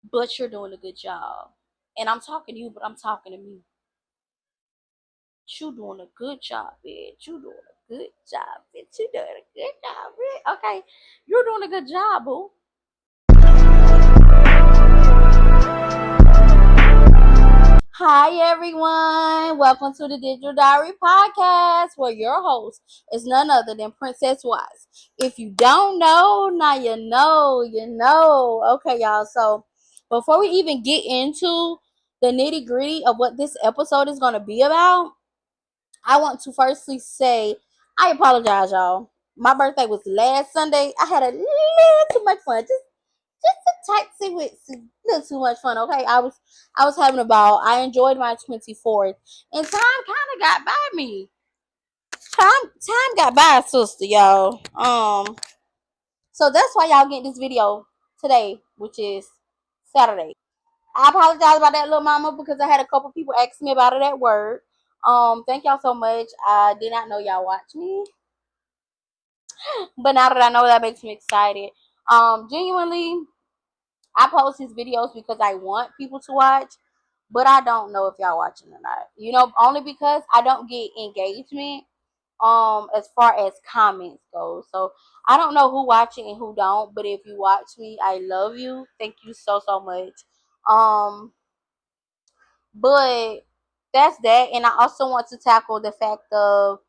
but you're doing a good job. And I'm talking to you, but I'm talking to me. You doing a good job, bitch. You doing a good job, bitch. You doing a good job, bitch. Okay, you're doing a good job, boo. Hi, everyone. Welcome to the Digital Diary Podcast, where your host is none other than Princess Wise. If you don't know, now you know, you know. Okay, y'all. So, before we even get into the nitty gritty of what this episode is going to be about, I want to firstly say I apologize, y'all. My birthday was last Sunday. I had a little too much fun. Just a taxi with a little too much fun. Okay, I was having a ball. I enjoyed my 24th, and time kind of got by me. Time got by, sister, y'all. So that's why y'all getting this video today, which is Saturday. I apologize about that, little mama, because I had a couple people ask me about it at work. Thank y'all so much. I did not know y'all watch me, but now that I know, that makes me excited. Genuinely, I post these videos because I want people to watch, but I don't know if y'all watching or not. Only because I don't get engagement as far as comments go. So I don't know who watching and who don't, but if you watch me, I love you. Thank you so much. Um but that's that. And I also want to tackle the fact of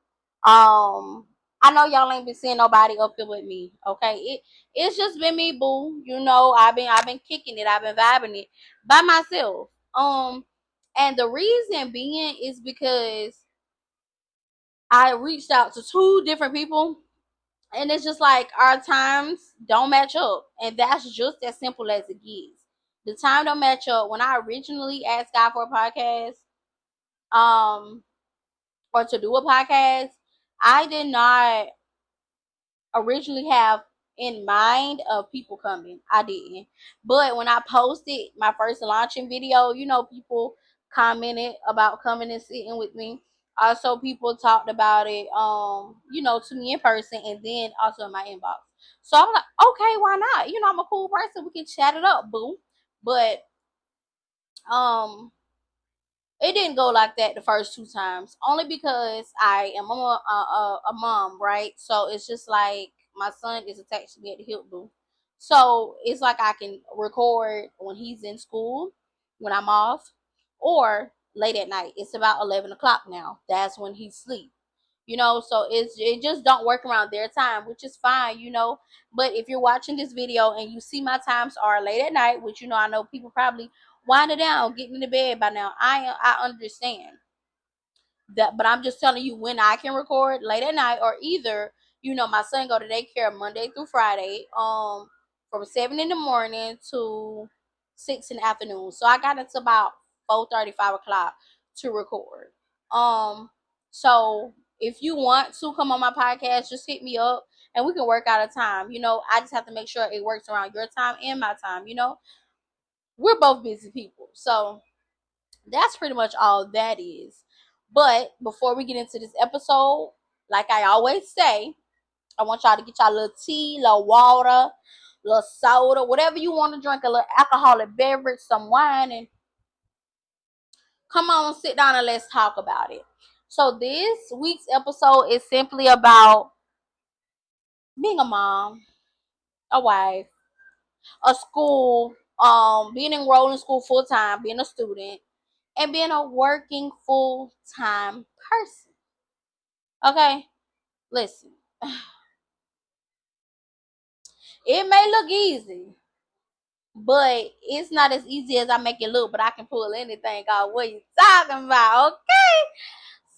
I know y'all ain't been seeing nobody up here with me. Okay. It's just been me, boo. I've been kicking it, I've been vibing it by myself. And the reason being is because I reached out to two different people, and it's just like our times don't match up. And that's just as simple as it gets. The time don't match up. When I originally asked God for a podcast, um, or to do a podcast, I did not originally have in mind of people coming. I didn't. But when I posted my first launching video, people commented about coming and sitting with me. Also, people talked about it, to me in person, and then also in my inbox. So I'm like, okay, why not? I'm a cool person. We can chat it up, boo. But um, it didn't go like that the first two times, only because I am a mom, right? So it's just like my son is attached to me at the hip, boo. So it's like I can record when he's in school, when I'm off, or late at night. It's about 11 o'clock now. That's when he sleeps. So it just don't work around their time, which is fine. But if you're watching this video and you see my times are late at night, which I know people probably winding down, getting into bed by now. I understand that, but I'm just telling you when I can record late at night, or either my son go to daycare Monday through Friday, from 7 in the morning to 6 in the afternoon. So I got into about 4:30, 5 o'clock to record. So if you want to come on my podcast, just hit me up and we can work out a time. I just have to make sure it works around your time and my time. We're both busy people, so that's pretty much all that is. But before we get into this episode, like I always say, I want y'all to get y'all little tea, little water, little soda, whatever you want to drink, a little alcoholic beverage, some wine, and come on, sit down and let's talk about it. So this week's episode is simply about being a mom, a wife, a school, being enrolled in school full time, being a student, and being a working full time person. Okay, listen, it may look easy, but it's not as easy as I make it look. But I can pull anything out. What you talking about? Okay,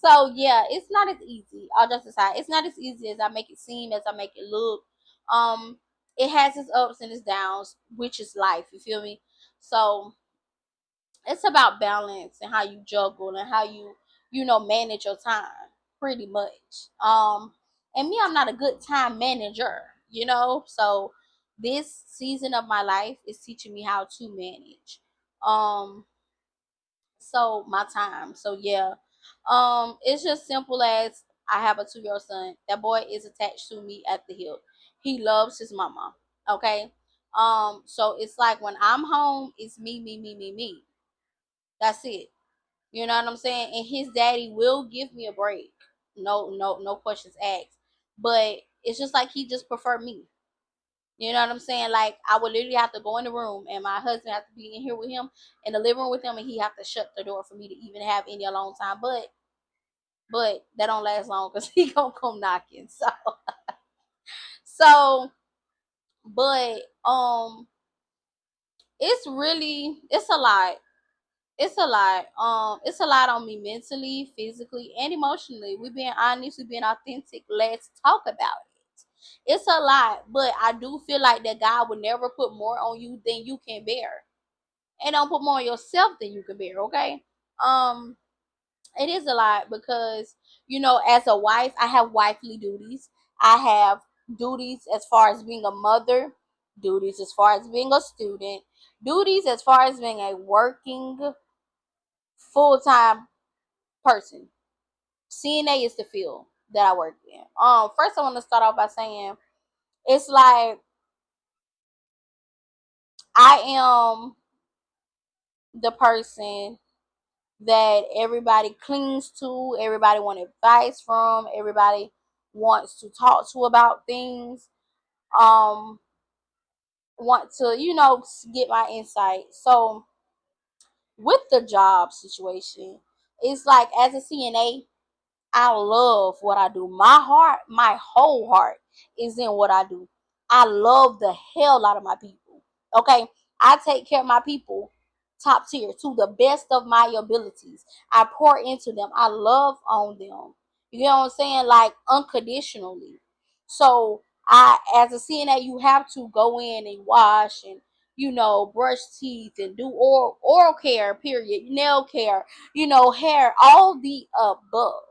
so yeah, it's not as easy. I'll just decide it's not as easy as I make it seem, as I make it look. Um, it has its ups and its downs, which is life. You feel me? So it's about balance and how you juggle and how you manage your time pretty much. And me, I'm not a good time manager. So this season of my life is teaching me how to manage um so my time. So yeah, it's just simple as I have a 2-year-old son. That boy is attached to me at the hip. He loves his mama. Okay. So it's like when I'm home, it's me, me, me, me, me. That's it. You know what I'm saying? And his daddy will give me a break. No, no, no questions asked. But it's just like he just preferred me. You know what I'm saying? Like I would literally have to go in the room and my husband have to be in here with him in the living room with him and he have to shut the door for me to even have any alone time. But that don't last long because he gonna come knocking. So but it's really it's a lot. It's a lot. It's a lot on me mentally, physically, and emotionally. We being honest, we being authentic. Let's talk about it. It's a lot, but I do feel like that God would never put more on you than you can bear. And don't put more on yourself than you can bear, okay? Um, it is a lot because, as a wife, I have wifely duties. I have duties as far as being a mother, duties as far as being a student, duties as far as being a working full time person. CNA is the field that I work in. First I want to start off by saying it's like I am the person that everybody clings to, everybody wants advice from, everybody wants to talk to about things, um, want to, get my insight. So with the job situation, it's like as a CNA, I love what I do. My whole heart is in what I do. I love the hell out of my people. Okay? I take care of my people top tier to the best of my abilities. I pour into them. I love on them. You know what I'm saying? Like unconditionally. So as a CNA, you have to go in and wash and brush teeth and do oral care, period, nail care, hair, all the above.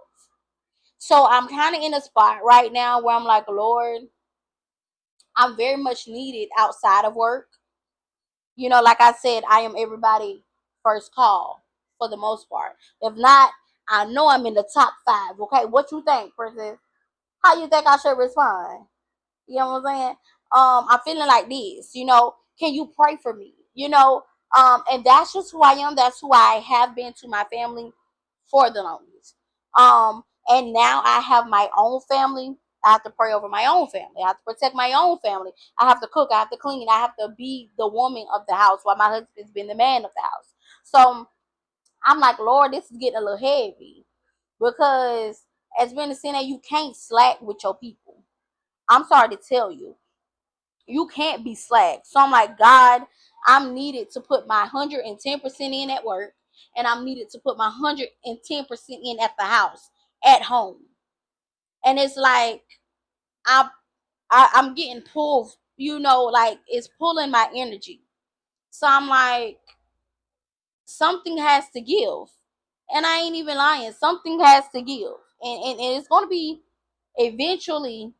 So I'm kind of in a spot right now where I'm like, Lord, I'm very much needed outside of work. Like I said, I am everybody first call for the most part. If not, I know I'm in the top 5. Okay, what you think, Princess? How you think I should respond? You know what I'm saying? I'm feeling like this, can you pray for me? And that's just who I am. That's who I have been to my family for the longest. And now I have my own family. I have to pray over my own family. I have to protect my own family. I have to cook. I have to clean. I have to be the woman of the house while my husband's been the man of the house. So I'm like, Lord, this is getting a little heavy because as being a sinner, you can't slack with your people. I'm sorry to tell you, you can't be slack. So I'm like, God, I'm needed to put my 110% in at work, and I'm needed to put my 110% in at the house, at home. And it's like I, I'm getting pulled, like it's pulling my energy. So I'm like, something has to give, and I ain't even lying. Something has to give, and it's gonna be eventually.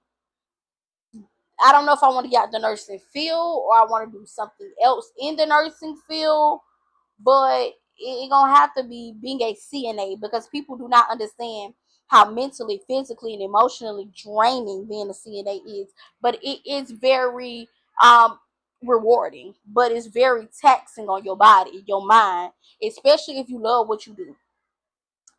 I don't know if I want to get out the nursing field or I want to do something else in the nursing field, but it gonna have to be being a CNA because people do not understand how mentally, physically, and emotionally draining being a CNA is. But it is very rewarding, but it's very taxing on your body, your mind, especially if you love what you do.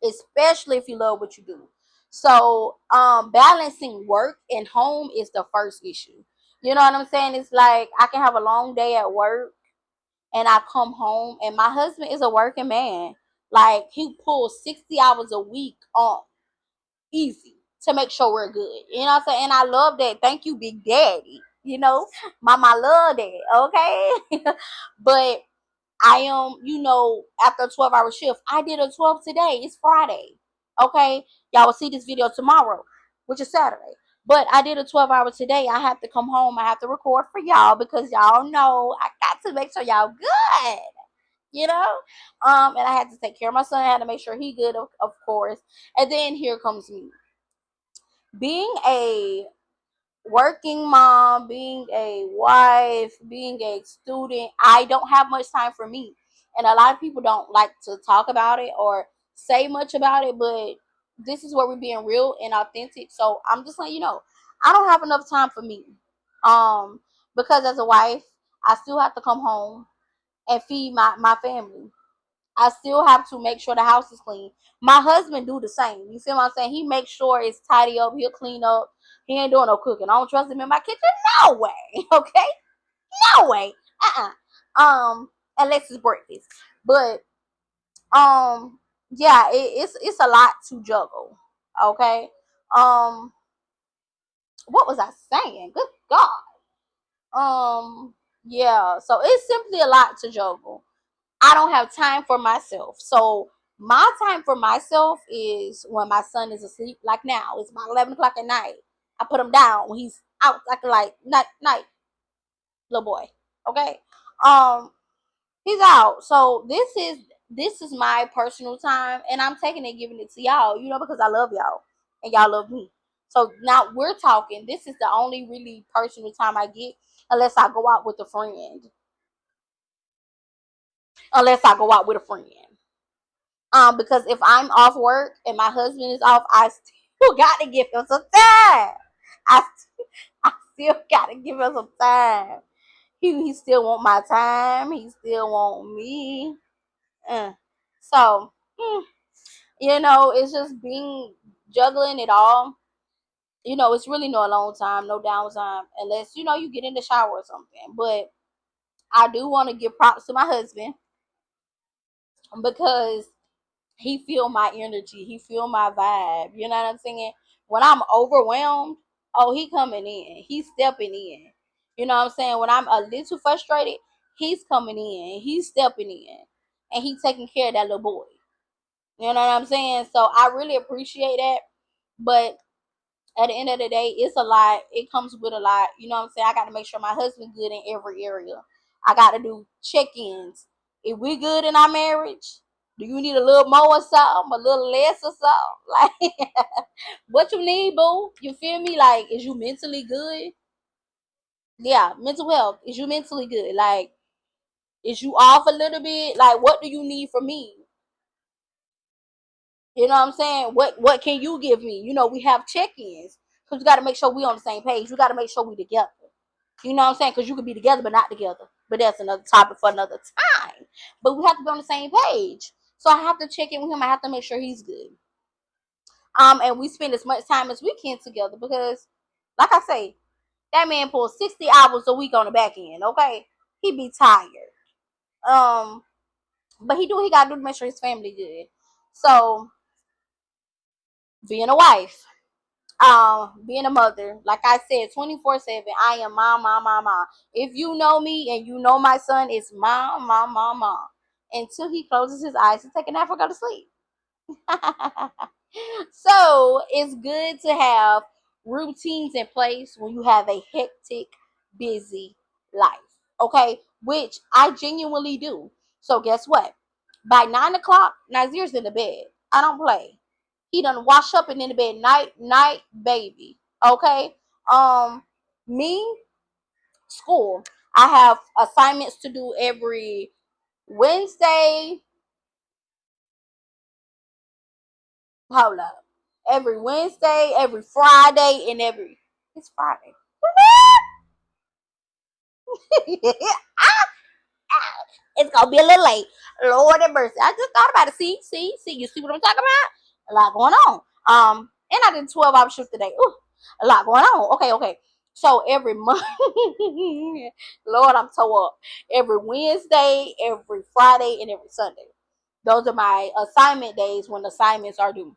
Especially if you love what you do. So balancing work and home is the first issue. You know what I'm saying? It's like I can have a long day at work and I come home and my husband is a working man. Like he pulls 60 hours a week on easy to make sure we're good. You know what I'm saying? And I love that. Thank you, Big Daddy. Mama love that. Okay. But I am, after a 12-hour shift, I did a 12 today. It's Friday. Okay. Y'all will see this video tomorrow, which is Saturday. But I did a 12-hour today. I have to come home. I have to record for y'all because y'all know I got to make sure y'all good. You know? And I had to take care of my son. I had to make sure he good, of course. And then here comes me. Being a working mom, being a wife, being a student, I don't have much time for me. And a lot of people don't like to talk about it or say much about it, but this is where we're being real and authentic. So I'm just letting you know, I don't have enough time for me. Um, because as a wife, I still have to come home and feed my family. I still have to make sure the house is clean. My husband do the same. You feel what I'm saying? He makes sure it's tidy up. He'll clean up. He ain't doing no cooking. I don't trust him in my kitchen. No way. Okay? No way. Unless it's breakfast. But yeah, it's a lot to juggle. Okay. Um, what was I saying? Good God. Yeah. So it's simply a lot to juggle. I don't have time for myself. So my time for myself is when my son is asleep. Like now, it's about 11 o'clock at night. I put him down when he's out, like night, little boy. Okay. Um, he's out. So this is my personal time, and I'm taking it, giving it to y'all. Because I love y'all, and y'all love me. So now we're talking. This is the only really personal time I get, unless I go out with a friend. Unless I go out with a friend. Because if I'm off work and my husband is off, I still got to give him some time. I, I still got to give him some time. He still want my time. He still want me. So, it's just being juggling it all. It's really no alone time, no downtime, unless you get in the shower or something. But I do want to give props to my husband because he feel my energy. He feel my vibe. You know what I'm saying? When I'm overwhelmed, oh, he coming in. He's stepping in. You know what I'm saying? When I'm a little frustrated, he's coming in. He's stepping in. And he's taking care of that little boy. You know what I'm saying? So I really appreciate that. But at the end of the day, it's a lot. It comes with a lot. You know what I'm saying? I got to make sure my husband's good in every area. I got to do check-ins. If we good in our marriage, do you need a little more or something? A little less or something? Like, what you need, boo? You feel me? Like, is you mentally good? Yeah, mental health. Is you mentally good? Like, is you off a little bit? Like, what do you need from me? You know what I'm saying? What can you give me? We have check-ins. Because we got to make sure we on the same page. We got to make sure we together. You know what I'm saying? Because you could be together but not together. But that's another topic for another time. But we have to be on the same page. So I have to check in with him. I have to make sure he's good. And we spend as much time as we can together because, like I say, that man pulls 60 hours a week on the back end. Okay, he be tired. But he gotta do to make sure his family good. So being a wife, being a mother, like I said, 24/7, I am mom. If you know me and you know my son, it's mom. Until he closes his eyes and take a nap or go to sleep. So it's good to have routines in place when you have a hectic, busy life. Okay, which I genuinely do. So guess what? By 9 o'clock, Nazir's in the bed. I don't play. He done wash up and in the bed. Night, baby. Okay. Me, school. I have assignments to do every Wednesday. Hold up. Every Wednesday, every Friday, and it's Friday. It's gonna be a little late. Lord have mercy. I just thought about it. See. You see what I'm talking about? A lot going on. And I did 12-hour shift today. Ooh, a lot going on. Okay. So every month, Lord, I'm so up. Every Wednesday, every Friday, and every Sunday. Those are my assignment days when assignments are due.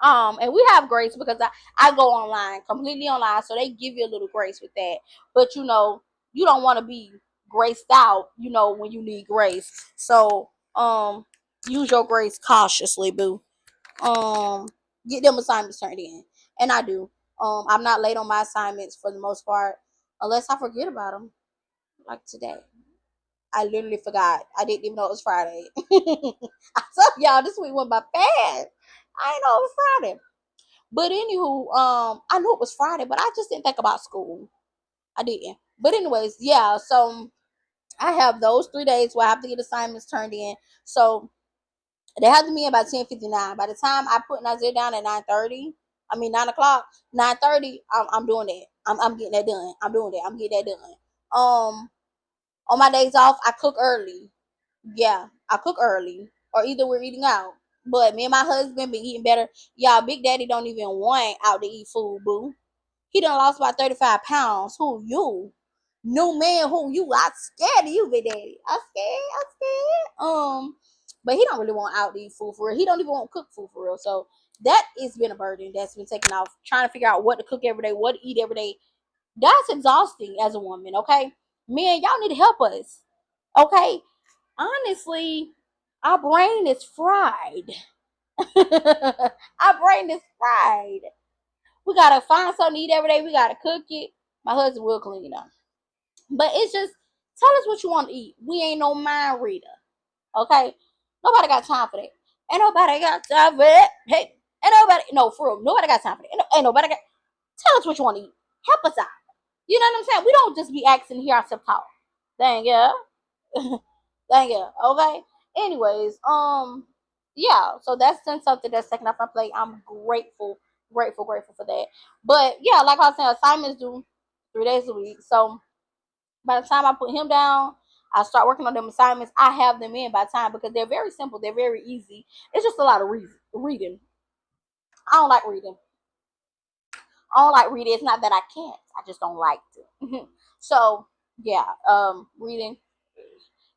And we have grace because I go online, completely online, so they give you a little grace with that. But you don't want to be graced out, when you need grace. So use your grace cautiously, boo. Get them assignments turned in. And I do. I'm not late on my assignments for the most part, unless I forget about them. Like today. I literally forgot. I didn't even know it was Friday. I told y'all this week went by fast. I didn't know it was Friday. But anywho, I knew it was Friday, but I just didn't think about school. I didn't. But anyways, yeah. So I have those 3 days where I have to get assignments turned in. So they have to be in by 10:59. By the time I put Nazir down at 9:30, 9 o'clock, 9:30, I'm doing that. I'm getting that done. I'm doing that. I'm getting that done. On my days off, I cook early. Yeah, I cook early, or either we're eating out. But me and my husband been eating better. Y'all, Big Daddy don't even want out to eat food, boo. He done lost about 35 pounds. Who you? New man, who you? I scared of you, Big Daddy. I scared. I scared. But he don't really want out to eat food for real. He don't even want to cook food for real. So that has been a burden that's been taken off. Trying to figure out what to cook every day, what to eat every day. That's exhausting as a woman. Okay, men, y'all need to help us. Okay, honestly, our brain is fried. Our brain is fried. We gotta find something to eat every day. We gotta cook it. My husband will clean it up. But it's just tell us what you want to eat. We ain't no mind reader. Okay? Nobody got time for that. Ain't nobody got time for that. Hey, ain't nobody no for real. Nobody got time for that. Ain't nobody got tell us what you want to eat. Help us out. You know what I'm saying? We don't just be asking to hear ourselves talk. Dang yeah. Dang yeah. Okay. Anyways, yeah, so that's been something that's taken off my plate. I'm grateful, grateful, grateful for that. But yeah, like I was saying, assignments due 3 days a week. So by the time I put him down, I start working on them assignments. I have them in by time because they're very simple. They're very easy. It's just a lot of reading. I don't like reading. I don't like reading. It's not that I can't. I just don't like to. So yeah, reading.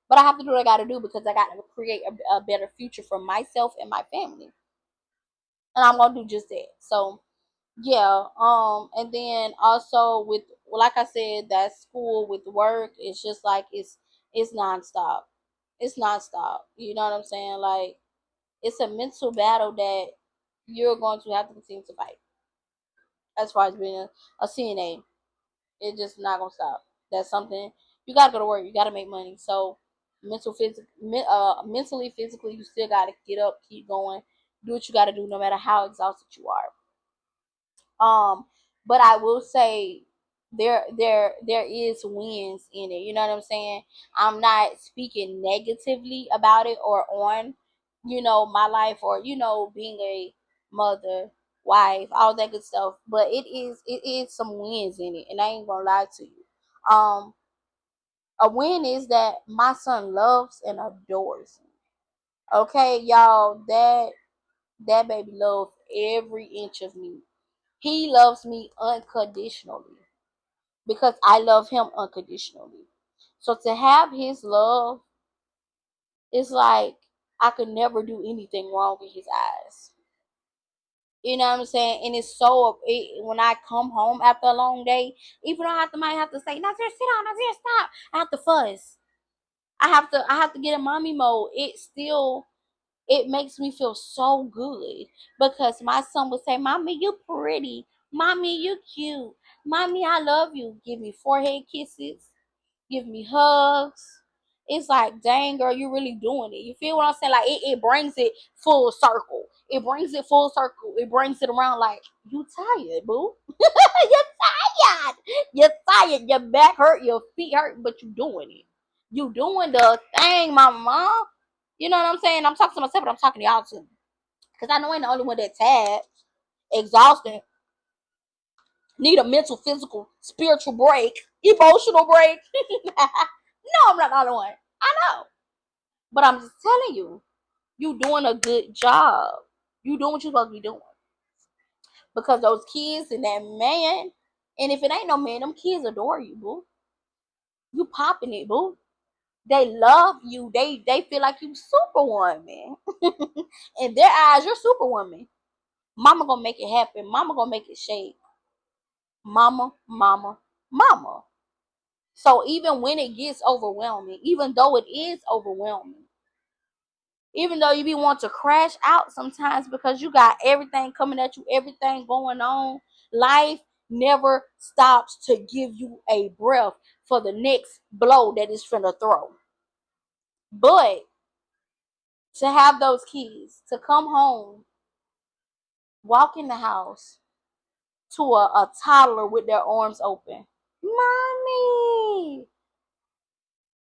But I have to do what I got to do because I got to create a better future for myself and my family, and I'm gonna do just that. So yeah, and then also with like I said, that school with work, it's just like it's nonstop. It's nonstop. You know what I'm saying? Like it's a mental battle that you're going to have to continue to fight. As far as being a CNA, it's just not gonna stop. That's something you gotta go to work. You gotta make money. So mentally, physically, you still gotta get up, keep going, do what you gotta do, no matter how exhausted you are. But I will say there is wins in it. You know what I'm saying? I'm not speaking negatively about it or on, my life or, being a mother, wife, all that good stuff. But it is some wins in it, and I ain't gonna lie to you. Um, a win is that my son loves and adores me. Okay, y'all, that baby loves every inch of me. He loves me unconditionally because I love him unconditionally. So to have his love is like I could never do anything wrong in his eyes. You know what I'm saying? And it's when I come home after a long day, even though might have to say, Nazir, sit down, Nazir, stop. I have to fuss. I have to get in mommy mode. It makes me feel so good because my son would say, Mommy, you pretty. Mommy, you cute. Mommy, I love you. Give me forehead kisses. Give me hugs. It's like, dang, girl, you really doing it. You feel what I'm saying? Like, it brings it full circle. It brings it full circle. It brings it around like, you tired, boo. You're tired. You're tired. Your back hurt. Your feet hurt, but you doing it. You doing the thing, my mom. You know what I'm saying? I'm talking to myself, but I'm talking to y'all too. Because I know I ain't the only one that's tired, exhausted, need a mental, physical, spiritual break, emotional break. No, I'm not the only one. I know. But I'm just telling you, you doing a good job. You doing what you're supposed to be doing. Because those kids and that man, and if it ain't no man, them kids adore you, boo. You popping it, boo. They love you. They feel like you superwoman. In their eyes, you're superwoman. Mama gonna make it happen. Mama gonna make it shake. Mama, mama, mama. So even when it gets overwhelming, even though it is overwhelming, even though you be want to crash out sometimes because you got everything coming at you, everything going on, life never stops to give you a breath for the next blow that is finna throw. But to have those keys, to come home, walk in the house to a toddler with their arms open. Mommy,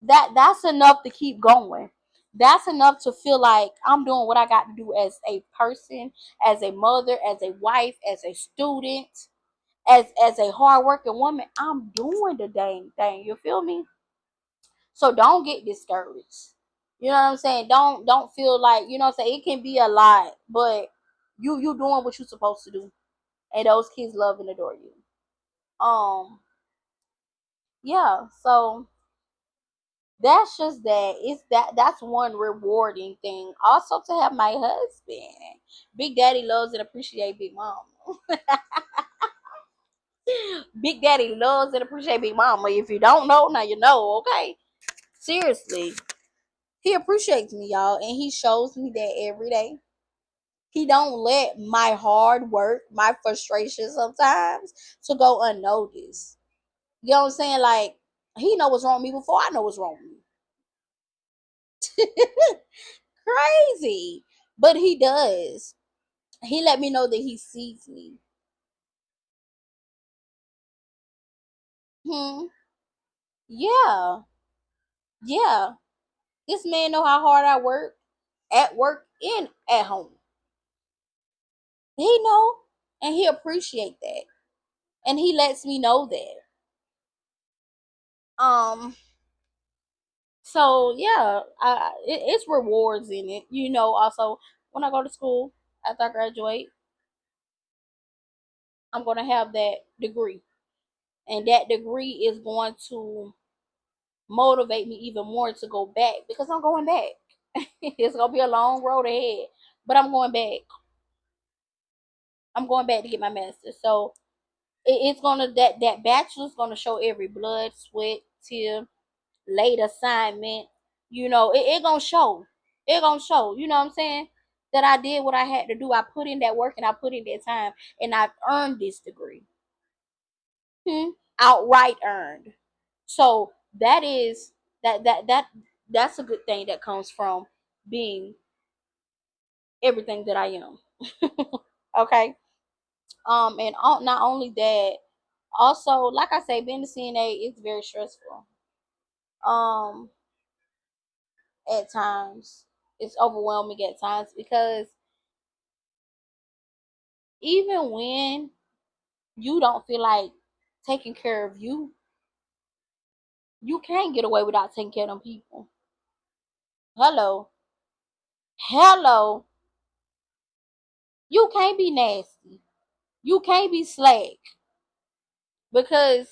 that's enough to keep going. That's enough to feel like I'm doing what I got to do as a person, as a mother, as a wife, as a student, as a hardworking woman. I'm doing the dang thing. You feel me? So don't get discouraged. You know what I'm saying? Don't feel like, you know what I'm saying, it can be a lot, but you doing what you're supposed to do. And those kids love and adore you. Um yeah, so that's just that. It's that's one rewarding thing. Also to have my husband. Big Daddy loves and appreciate Big Mama. Big Daddy loves and appreciate Big Mama. If you don't know, now you know, okay? Seriously. He appreciates me, y'all, and he shows me that every day. He don't let my hard work, my frustration sometimes to go unnoticed. You know what I'm saying? Like, he know what's wrong with me before I know what's wrong with me. Crazy. But he does. He let me know that he sees me. Hmm. Yeah. Yeah. This man know how hard I work at work and at home. He know, and he appreciate that. And he lets me know that. Um so yeah, it's rewards in it. You know, also when I go to school after I graduate, I'm going to have that degree. And that degree is going to motivate me even more to go back because I'm going back. It's gonna be a long road ahead, but I'm going back. I'm going back to get my master's. So it's gonna that bachelor's gonna show every blood, sweat, tear, late assignment. You know, it gonna show. It gonna show. You know what I'm saying? That I did what I had to do. I put in that work and I put in that time, and I've earned this degree. Outright earned. So that is that's a good thing that comes from being everything that I am. Okay. And not only that, also like I say, being a CNA is very stressful. Um, at times it's overwhelming at times because even when you don't feel like taking care of you, you can't get away without taking care of them people. Hello, hello. You can't be nasty. You can't be slack because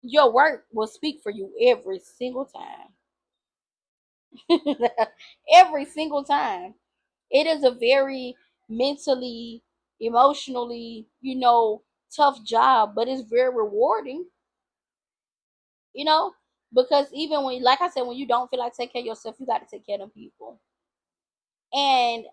your work will speak for you every single time. Every single time. It is a very mentally, emotionally, tough job, but it's very rewarding, you know, because even when, like I said, when you don't feel like taking care of yourself, you got to take care of them people. And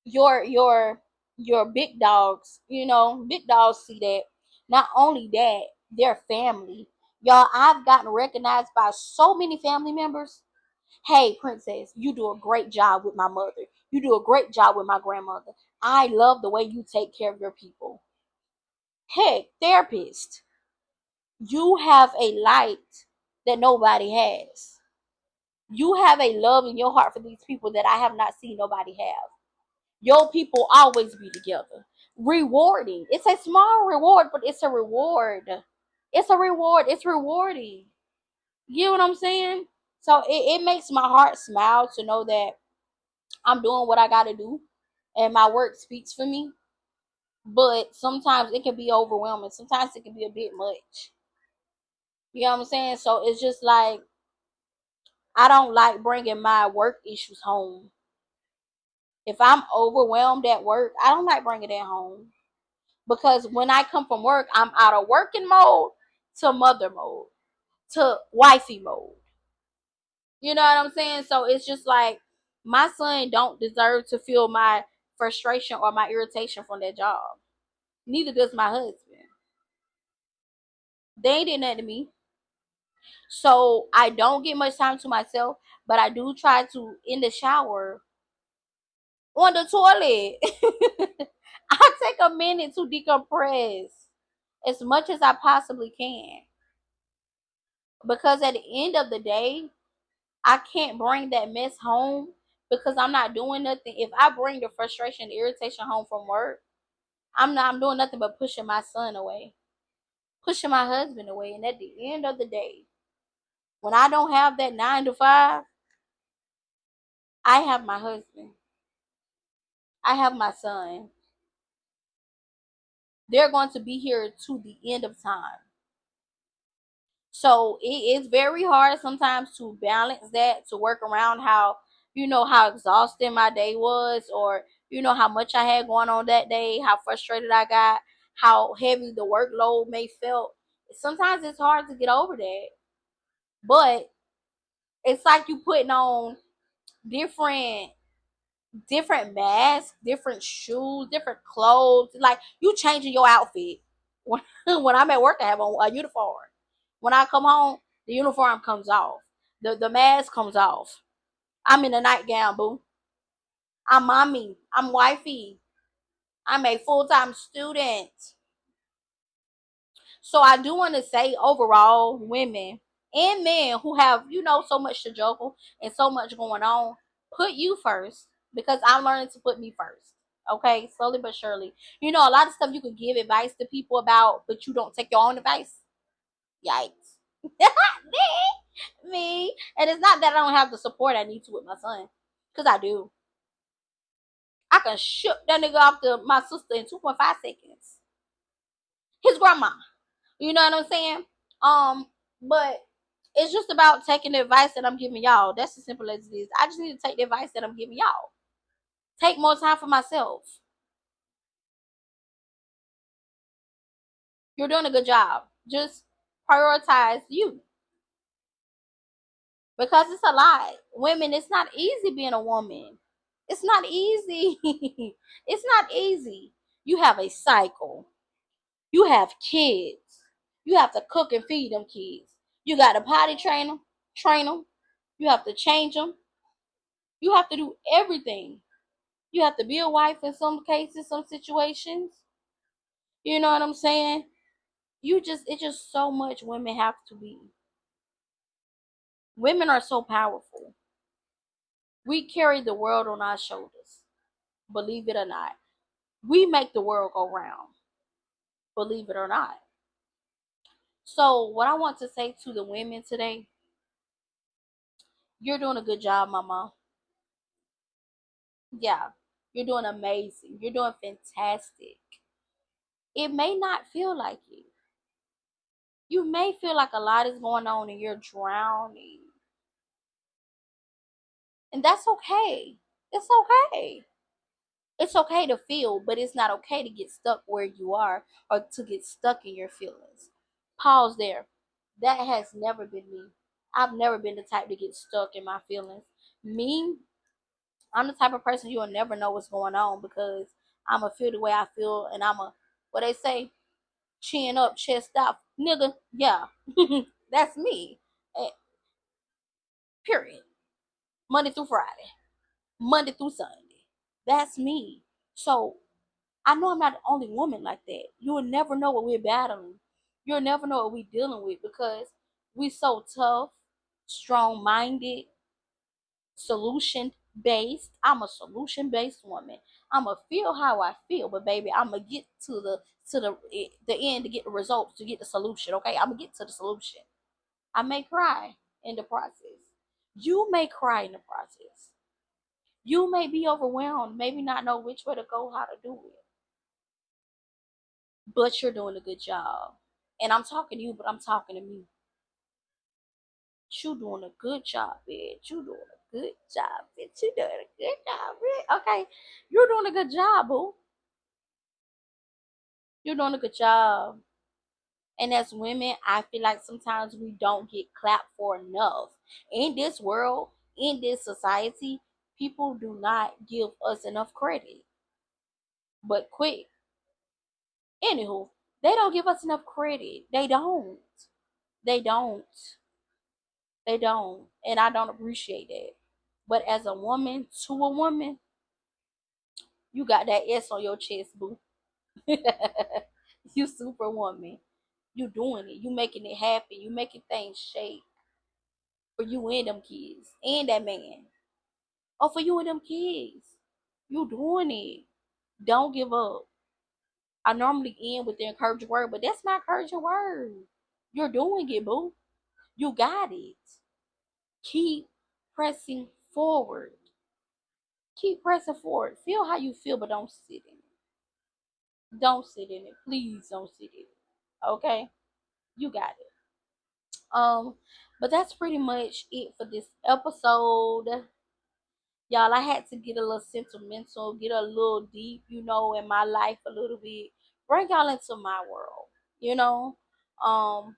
your big dogs, big dogs see that. Not only that, their family. Y'all, I've gotten recognized by so many family members. Hey, princess, you do a great job with my mother. You do a great job with my grandmother. I love the way you take care of your people. Heck, therapist, you have a light that nobody has. You have a love in your heart for these people that I have not seen nobody have. Your people always be together. Rewarding. It's a small reward, but it's a reward. It's a reward. It's rewarding. You know what I'm saying? So it makes my heart smile to know that I'm doing what I gotta do and my work speaks for me. But sometimes it can be overwhelming. Sometimes it can be a bit much. You know what I'm saying? So it's just like I don't like bringing my work issues home. If I'm overwhelmed at work, I don't like bringing it home. Because when I come from work, I'm out of working mode to mother mode to wifey mode. You know what I'm saying? So it's just like my son don't deserve to feel my frustration or my irritation from that job. Neither does my husband. They ain't did nothing to me. So I don't get much time to myself, but I do try to in the shower, on the toilet. I take a minute to decompress as much as I possibly can. Because at the end of the day, I can't bring that mess home because I'm not doing nothing. If I bring the frustration and irritation home from work, I'm doing nothing but pushing my son away, pushing my husband away. And at the end of the day, When I don't have that 9 to 5, I have my husband. I have my son. They're going to be here to the end of time. So it is very hard sometimes to balance that, to work around how, how exhausting my day was, or, how much I had going on that day, how frustrated I got, how heavy the workload may felt. Sometimes it's hard to get over that. But it's like you putting on different masks, different shoes, different clothes. Like you changing your outfit. When I'm at work, I have on a uniform. When I come home, the uniform comes off. The mask comes off. I'm in a nightgown, boo. I'm mommy. I'm wifey. I'm a full time student. So I do want to say overall, women and men who have, so much to juggle and so much going on, put you first, because I'm learning to put me first. Okay, slowly but surely. A lot of stuff you can give advice to people about, but you don't take your own advice. Yikes. me. And it's not that I don't have the support I need to with my son, because I do. I can shoot that nigga off to my sister in 2.5 seconds. His grandma. You know what I'm saying? But it's just about taking the advice that I'm giving y'all. That's as simple as it is. I just need to take the advice that I'm giving y'all. Take more time for myself. You're doing a good job. Just prioritize you. Because it's a lot. Women, it's not easy being a woman. It's not easy. It's not easy. You have a cycle. You have kids. You have to cook and feed them kids. You got to potty train them. You have to change them. You have to do everything. You have to be a wife in some cases, some situations. You know what I'm saying? It's just so much women have to be. Women are so powerful. We carry the world on our shoulders, believe it or not. We make the world go round, believe it or not. So, what I want to say to the women today, you're doing a good job, mama. Yeah, you're doing amazing. You're doing fantastic. It may not feel like it. You may feel like a lot is going on and you're drowning. And that's okay. It's okay. It's okay to feel, but it's not okay to get stuck where you are or to get stuck in your feelings. Pause there. That has never been me. I've never been the type to get stuck in my feelings. Me, I'm the type of person you'll never know what's going on, because I'm a feel the way I feel, and I'm a, what they say, chin up, chest out, nigga. Yeah, that's me. Eh, period. Monday through Friday, Monday through Sunday. That's me. So I know I'm not the only woman like that. You will never know what we're battling. You'll never know what we're dealing with, because we so tough, strong minded, solution based. I'm a solution based woman. I'ma feel how I feel, but baby, I'ma get to the end to get the results, to get the solution. Okay, I'ma get to the solution. I may cry in the process. You may cry in the process. You may be overwhelmed, maybe not know which way to go, how to do it, but you're doing a good job. And I'm talking to you, but I'm talking to me. You doing a good job, bitch. You doing a good job, bitch. You doing a good job, bitch. Okay, you're doing a good job, boo. You're doing a good job. And as women, I feel like sometimes we don't get clapped for enough. In this world, in this society, people do not give us enough credit. But quick, anywho, they don't give us enough credit. They don't. They don't. They don't. And I don't appreciate that. But as a woman to a woman, you got that S on your chest, boo. You superwoman. You doing it. You making it happen. You making things shake for you and them kids and that man. Oh, for you and them kids. You doing it. Don't give up. I normally end with the encouraging word, but that's my encouraging word. You're doing it, boo. You got it. Keep pressing forward. Keep pressing forward. Feel how you feel, but don't sit in it. Don't sit in it. Please don't sit in it. Okay? You got it. But that's pretty much it for this episode. Y'all, I had to get a little sentimental, get a little deep, in my life a little bit. Bring y'all into my world, you know. Um,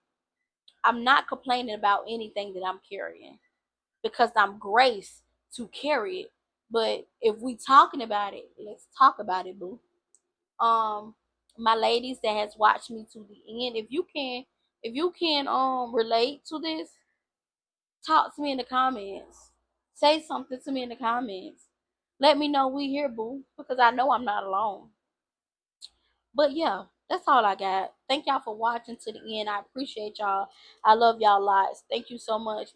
I'm not complaining about anything that I'm carrying because I'm graced to carry it. But if we talking about it, let's talk about it, boo. Um, my ladies that has watched me to the end, if you can relate to this, talk to me in the comments. Say something to me in the comments. Let me know we here, boo, because I know I'm not alone. But yeah, that's all I got. Thank y'all for watching to the end. I appreciate y'all. I love y'all lots. Thank you so much.